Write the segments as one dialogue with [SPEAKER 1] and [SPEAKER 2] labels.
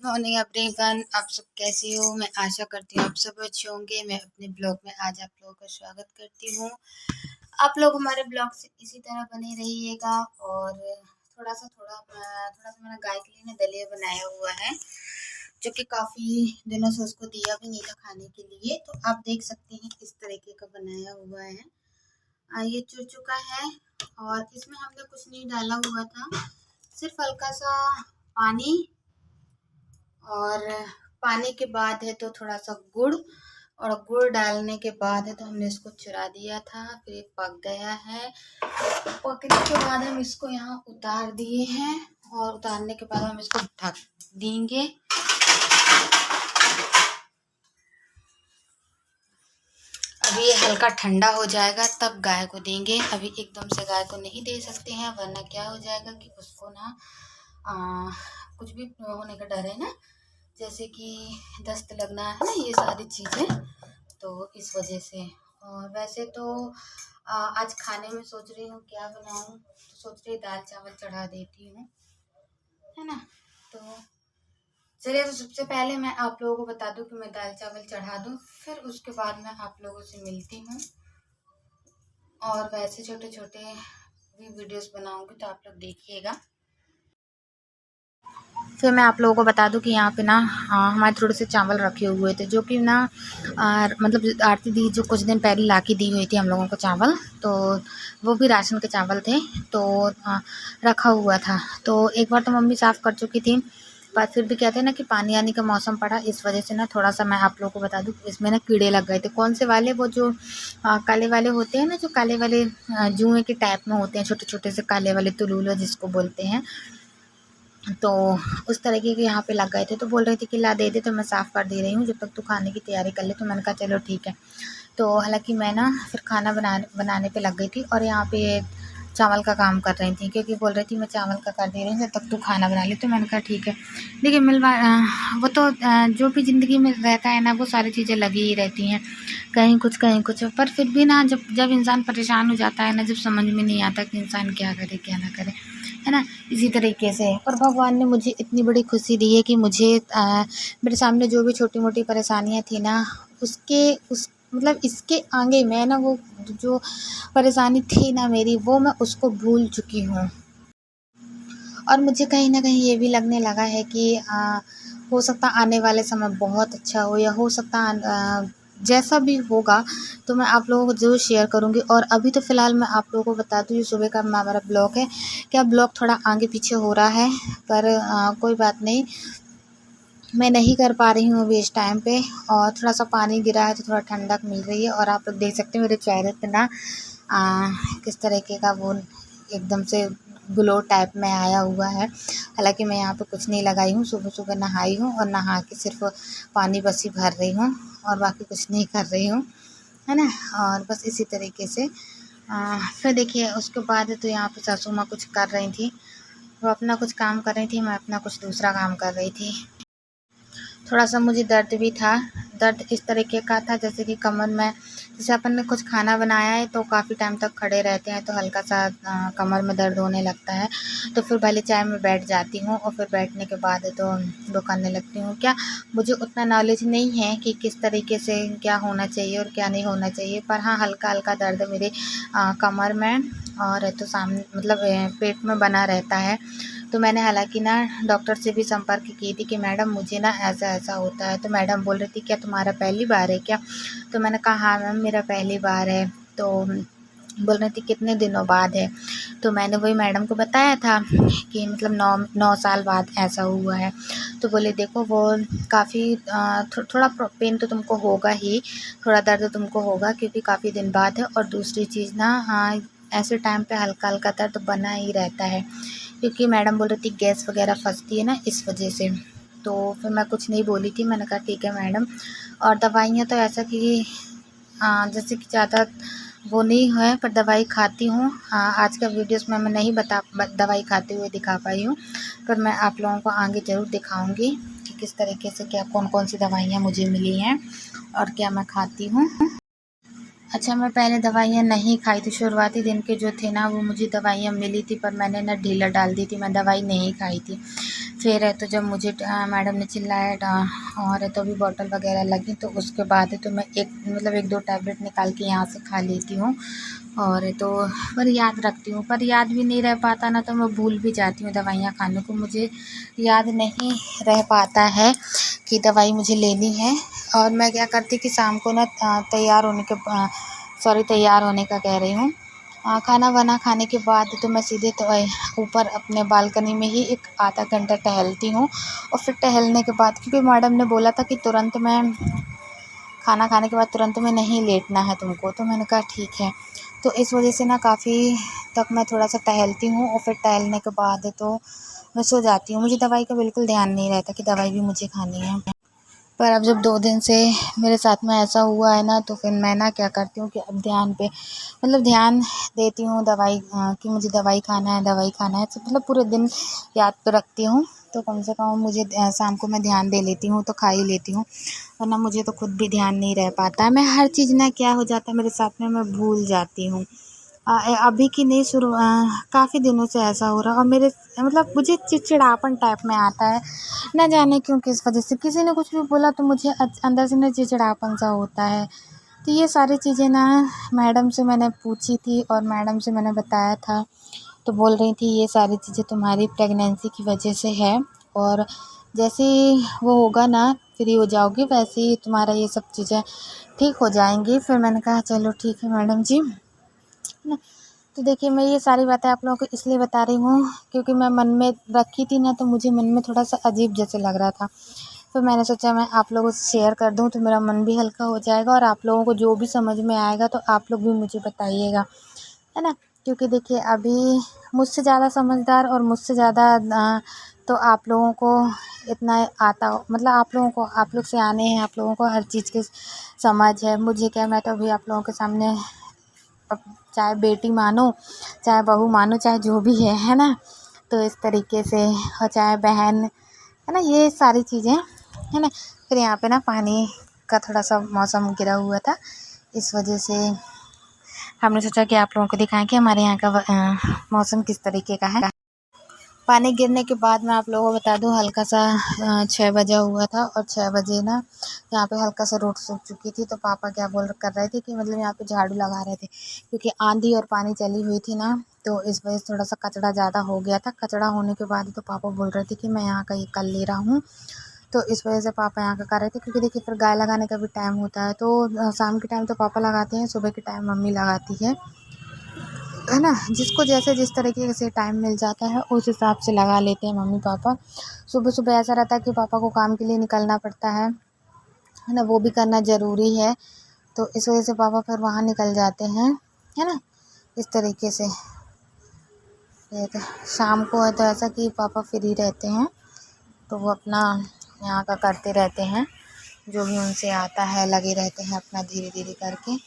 [SPEAKER 1] Morning everyone, आप सब कैसे हो। मैं आशा करती हूँ आप सब अच्छे होंगे। मैं अपने ब्लॉग में आज आप लोगों का स्वागत करती हूँ। आप लोग हमारे ब्लॉग से इसी तरह बने रहिएगा। और थोड़ा सा मैंने गाय के लिए ना दलिया बनाया हुआ है, जो कि काफ़ी दिनों से उसको दिया भी नहीं था खाने के लिए। तो आप देख सकते हैं इस तरीके का बनाया हुआ है। ये चुर चुका है और इसमें हमने कुछ नहीं डाला हुआ था, सिर्फ हल्का सा पानी, और पानी के बाद है तो थोड़ा सा गुड़, और गुड़ डालने के बाद है तो हमने इसको चुरा दिया था। फिर ये पक गया है। पकने के बाद हम इसको यहाँ उतार दिए हैं, और उतारने के बाद हम इसको ढक देंगे। अभी ये हल्का ठंडा हो जाएगा तब गाय को देंगे। अभी एकदम से गाय को नहीं दे सकते हैं, वरना क्या हो जाएगा कि उसको ना कुछ भी होने का डर है ना, जैसे कि दस्त लगना है ना, ये सारी चीज़ें, तो इस वजह से। और वैसे तो आज खाने में सोच रही हूँ क्या बनाऊँ, तो सोच रही दाल चावल चढ़ा देती हूँ, है ना। तो चलिए, तो सबसे पहले मैं आप लोगों को बता दूं कि मैं दाल चावल चढ़ा दूं, फिर उसके बाद मैं आप लोगों से मिलती हूँ। और वैसे छोटे छोटे भी वीडियोस बनाऊंगी, तो आप लोग देखिएगा। फिर मैं आप लोगों को बता दूं कि यहाँ पे ना हमारे थोड़े से चावल रखे हुए थे, जो कि ना मतलब आरती दी जो कुछ दिन पहले ला के दी हुई थी हम लोगों को चावल, तो वो भी राशन के चावल थे, तो रखा हुआ था। तो एक बार तो मम्मी साफ़ कर चुकी थी, पर फिर भी कहते हैं ना कि पानी आने का मौसम पड़ा, इस वजह से ना थोड़ा सा मैं आप लोगों को बता दूं इसमें ना कीड़े लग गए थे। कौन से वाले, वो जो काले वाले होते हैं ना, जो काले वाले जुएँ के टाइप में होते हैं, छोटे छोटे से काले वाले तुलुल जिसको बोलते हैं, तो उस तरीके के यहाँ पे लग गए थे। तो बोल रही थी कि ला दे दे, तो मैं साफ़ कर दे रही हूँ जब तक तू खाने की तैयारी कर ले। तो मैंने कहा चलो ठीक है। तो हालांकि मैं ना फिर खाना बनाने पे लग गई थी, और यहाँ पे चावल का काम कर रही थी, क्योंकि बोल रही थी मैं चावल का कर दे रही हूँ जब तक तू खाना बना ले। तो मैंने कहा ठीक है। देखिए वो तो जो भी ज़िंदगी में रहता है ना, वो सारी चीज़ें लगी ही रहती हैं, कहीं कुछ। पर फिर भी ना जब इंसान परेशान हो जाता है ना, जब समझ में नहीं आता कि इंसान क्या करे क्या ना करे, है ना। इसी तरीके से और भगवान ने मुझे इतनी बड़ी खुशी दी है कि मुझे मेरे सामने जो भी छोटी मोटी परेशानियाँ थी ना, मतलब इसके आगे मैं ना, वो जो परेशानी थी ना मेरी, वो मैं उसको भूल चुकी हूँ। और मुझे कहीं ना कहीं ये भी लगने लगा है कि हो सकता आने वाले समय बहुत अच्छा हो, या हो सकता जैसा भी होगा तो मैं आप लोगों को ज़रूर शेयर करूँगी। और अभी तो फ़िलहाल मैं आप लोगों को बता दूँ, ये सुबह का हमारा ब्लॉग है, क्या ब्लॉग थोड़ा आगे पीछे हो रहा है, पर कोई बात नहीं, मैं नहीं कर पा रही हूँ अभी इस टाइम पे। और थोड़ा सा पानी गिरा है तो थोड़ा ठंडक मिल रही है। और आप लोग देख सकते हैं मेरे चेहरे पे ना किस तरीके का वो एकदम से ग्लो टाइप में आया हुआ है। हालांकि मैं यहाँ पे कुछ नहीं लगाई हूँ, सुबह सुबह नहाई हूँ, और नहा के सिर्फ पानी बस ही भर रही हूँ, और बाकी कुछ नहीं कर रही हूँ, है ना। और बस इसी तरीके से फिर देखिए उसके बाद तो यहाँ पे सासू माँ कुछ कर रही थी, वो अपना कुछ काम कर रही थी, मैं अपना कुछ दूसरा काम कर रही थी। थोड़ा सा मुझे दर्द भी था। दर्द इस तरीके का था जैसे कि कमर में, जैसे अपन ने कुछ खाना बनाया है तो काफ़ी टाइम तक खड़े रहते हैं, तो हल्का सा कमर में दर्द होने लगता है। तो फिर पहले चाय में बैठ जाती हूँ, और फिर बैठने के बाद तो वो करने लगती हूँ। क्या मुझे उतना नॉलेज नहीं है कि किस तरीके से क्या होना चाहिए और क्या नहीं होना चाहिए, पर हाँ हल्का हल्का दर्द मेरे कमर में और तो सामने मतलब पेट में बना रहता है। तो मैंने हालांकि ना डॉक्टर से भी संपर्क की थी कि मैडम मुझे ना ऐसा ऐसा होता है। तो मैडम बोल रही थी क्या तुम्हारा पहली बार है क्या। तो मैंने कहा हाँ मैम मेरा पहली बार है। तो बोल रही थी कितने दिनों बाद है। तो मैंने वही मैडम को बताया था कि मतलब 9 साल बाद ऐसा हुआ है। तो बोले देखो वो काफ़ी थोड़ा पेन तो तुमको होगा ही, थोड़ा दर्द तुमको होगा, क्योंकि काफ़ी दिन बाद है। और दूसरी चीज़ ना ऐसे टाइम पे हल्का हल्का दर्द बना ही रहता है, क्योंकि मैडम बोल रही थी गैस वगैरह फंसती है ना, इस वजह से। तो फिर मैं कुछ नहीं बोली थी, मैंने कहा ठीक है मैडम। और दवाइयाँ तो ऐसा कि जैसे कि ज़्यादा वो नहीं है, पर दवाई खाती हूँ। आज का वीडियोस में मैं नहीं दवाई खाते हुए दिखा पाई हूँ, पर मैं आप लोगों को आगे ज़रूर दिखाऊंगी कि किस तरीके से क्या कौन कौन सी दवाइयाँ मुझे मिली हैं और क्या मैं खाती हूँ। अच्छा, मैं पहले दवाइयाँ नहीं खाई थी, शुरुआती दिन के जो थे ना वो मुझे दवाइयाँ मिली थी, पर मैंने ना ढीला डाल दी थी, मैं दवाई नहीं खाई थी। फिर है तो जब मुझे मैडम ने चिल्लाया और है तो भी बॉटल वगैरह लगी, तो उसके बाद है तो मैं एक मतलब 1-2 टैबलेट निकाल के यहाँ से खा लेती हूँ। और है तो पर याद रखती हूँ, पर याद भी नहीं रह पाता ना, तो मैं भूल भी जाती हूँ दवाइयाँ खाने को। मुझे याद नहीं रह पाता है कि दवाई मुझे लेनी है। और मैं क्या करती कि शाम को ना तैयार होने का कह रही हूँ, खाना वाना खाने के बाद तो मैं सीधे तो ऊपर अपने बालकनी में ही एक आधा घंटा टहलती हूँ। और फिर टहलने के बाद, क्योंकि मैडम ने बोला था कि तुरंत में खाना खाने के बाद तुरंत में नहीं लेटना है तुमको, तो मैंने कहा ठीक है। तो इस वजह से ना काफ़ी तक मैं थोड़ा सा टहलती हूँ और फिर टहलने के बाद तो मैं सो जाती हूँ। मुझे दवाई का बिल्कुल ध्यान नहीं रहता कि दवाई भी मुझे खानी है। पर अब जब 2 दिन से मेरे साथ में ऐसा हुआ है ना, तो फिर मैं ना क्या करती हूँ कि अब ध्यान देती हूँ दवाई कि मुझे दवाई खाना है, तो मतलब पूरे दिन याद तो रखती हूँ। तो कम से कम मुझे शाम को मैं ध्यान दे लेती हूँ तो खा ही लेती हूँ, वरना मुझे तो खुद भी ध्यान नहीं रह पाता है। मैं हर चीज़ ना क्या हो जाता है मेरे साथ में, मैं भूल जाती हूँ। अभी की नहीं, काफ़ी दिनों से ऐसा हो रहा है। और मेरे मतलब मुझे चिड़चिड़ापन टाइप में आता है, ना जाने क्यों, किस वजह से। किसी ने कुछ भी बोला तो मुझे अंदर से ना चिड़चिड़ापन सा होता है। तो ये सारी चीज़ें ना मैडम से मैंने पूछी थी और मैडम से मैंने बताया था, तो बोल रही थी ये सारी चीज़ें तुम्हारी प्रेगनेंसी की वजह से है, और जैसे ही वो होगा ना, फ्री हो जाओगी, वैसे ही तुम्हारा ये सब चीज़ें ठीक हो जाएंगी। फिर मैंने कहा चलो ठीक है मैडम जी, है ना। तो देखिए, मैं ये सारी बातें आप लोगों को इसलिए बता रही हूँ क्योंकि मैं मन में रखी थी ना, तो मुझे मन में थोड़ा सा अजीब जैसे लग रहा था। तो मैंने सोचा मैं आप लोगों से शेयर कर दूँ तो मेरा मन भी हल्का हो जाएगा, और आप लोगों को जो भी समझ में आएगा तो आप लोग भी मुझे बताइएगा, है ना। क्योंकि देखिए, अभी मुझसे ज़्यादा समझदार और मुझसे ज़्यादा तो आप लोगों को इतना आता हो, मतलब आप लोग सियाने हैं, आप लोगों को हर चीज़ की समझ है। मुझे क्या, मैं तो अभी आप लोगों के सामने अब चाहे बेटी मानो, चाहे बहू मानो, चाहे जो भी है ना। तो इस तरीके से, और चाहे बहन, है ना, ये सारी चीज़ें, है ना। फिर यहाँ पे ना पानी का थोड़ा सा मौसम गिरा हुआ था, इस वजह से हमने सोचा कि आप लोगों को दिखाएं कि हमारे यहाँ का मौसम किस तरीके का है। पानी गिरने के बाद मैं आप लोगों को बता दूं, हल्का सा 6 बजा हुआ था, और 6 बजे ना यहाँ पे हल्का सा रोड सूख चुकी थी। तो पापा क्या कर रहे थे कि मतलब यहाँ पे झाड़ू लगा रहे थे, क्योंकि आंधी और पानी चली हुई थी ना, तो इस वजह से थोड़ा सा कचरा ज़्यादा हो गया था। कचरा होने के बाद तो पापा बोल रहे थे कि मैं यहाँ का ये कर ले रहा हूँ, तो इस वजह से पापा यहाँ का कर रहे थे। क्योंकि देखिए, फिर गाय लगाने का भी टाइम होता है, तो शाम के टाइम तो पापा लगाते हैं, सुबह के टाइम मम्मी लगाती है ना। जिसको जैसे जिस तरीके से टाइम मिल जाता है उस हिसाब से लगा लेते हैं मम्मी पापा। सुबह सुबह ऐसा रहता है कि पापा को काम के लिए निकलना पड़ता है ना, वो भी करना ज़रूरी है। तो इस वजह से पापा फिर वहाँ निकल जाते हैं, है ना, इस तरीके से। फिर शाम को है तो ऐसा कि पापा फ्री रहते हैं, तो वो अपना यहाँ का करते रहते हैं, जो भी उनसे आता है लगे रहते हैं अपना धीरे धीरे करके।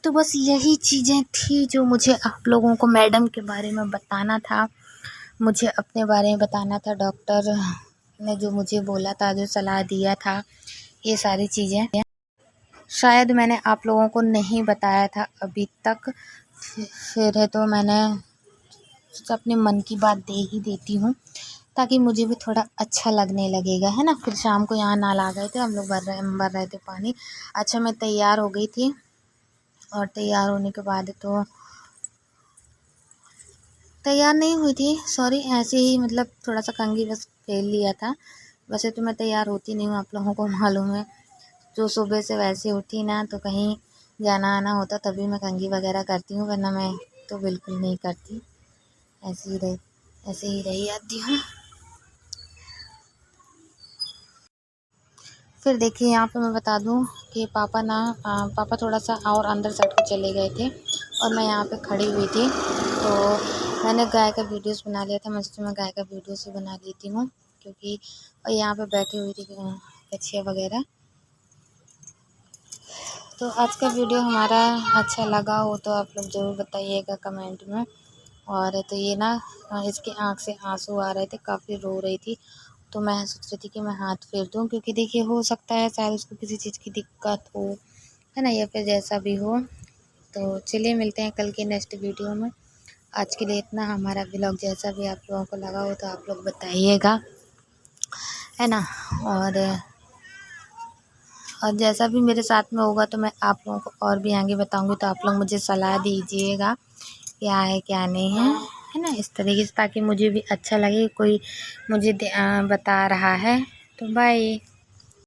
[SPEAKER 1] तो बस यही चीज़ें थी जो मुझे आप लोगों को मैडम के बारे में बताना था, मुझे अपने बारे में बताना था, डॉक्टर ने जो मुझे बोला था, जो सलाह दिया था, ये सारी चीज़ें शायद मैंने आप लोगों को नहीं बताया था अभी तक। फिर है तो मैंने सोचा अपने मन की बात दे ही देती हूँ, ताकि मुझे भी थोड़ा अच्छा लगने लगेगा, है ना। फिर शाम को यहाँ नहा गए थे हम लोग, भर रहे थे पानी। अच्छा, मैं तैयार हो गई थी, और तैयार होने के बाद तो तैयार नहीं हुई थी, सॉरी, ऐसे ही मतलब थोड़ा सा कंघी बस फेर लिया था। वैसे तो मैं तैयार होती नहीं हूँ, आप लोगों को मालूम है। जो सुबह से वैसे उठी ना, तो कहीं जाना आना होता तभी मैं कंघी वगैरह करती हूँ, वरना मैं तो बिल्कुल नहीं करती। ऐसे ही रही आती हूँ। फिर देखिए, यहाँ पे मैं बता दूँ कि पापा थोड़ा सा और अंदर साइड को चले गए थे, और मैं यहाँ पे खड़ी हुई थी। तो मैंने गाय का वीडियोस बना लिया था, मैं सोचा मैं गाय का वीडियोस ही बना लेती हूँ, क्योंकि और यहाँ पे बैठी हुई थी बच्चियाँ वगैरह। तो आज का वीडियो हमारा अच्छा लगा हो तो आप लोग ज़रूर बताइएगा कमेंट में। और तो ये ना इसके आँख से आंसू आ रहे थे, काफ़ी रो रही थी। तो मैं सोच रही थी कि मैं हाथ फेर दूँ, क्योंकि देखिए, हो सकता है शायद उसको किसी चीज़ की दिक्कत हो, है ना, या फिर जैसा भी हो। तो चलिए मिलते हैं कल के नेक्स्ट वीडियो में। आज के लिए इतना। हमारा व्लॉग जैसा भी आप लोगों को लगा हो तो आप लोग बताइएगा, है ना। और जैसा भी मेरे साथ में होगा तो मैं आप लोगों को और भी आगे बताऊंगी, तो आप लोग मुझे सलाह दीजिएगा क्या है क्या नहीं है ना, इस तरीके से, ताकि मुझे भी अच्छा लगे कोई मुझे बता रहा है। तो बाय।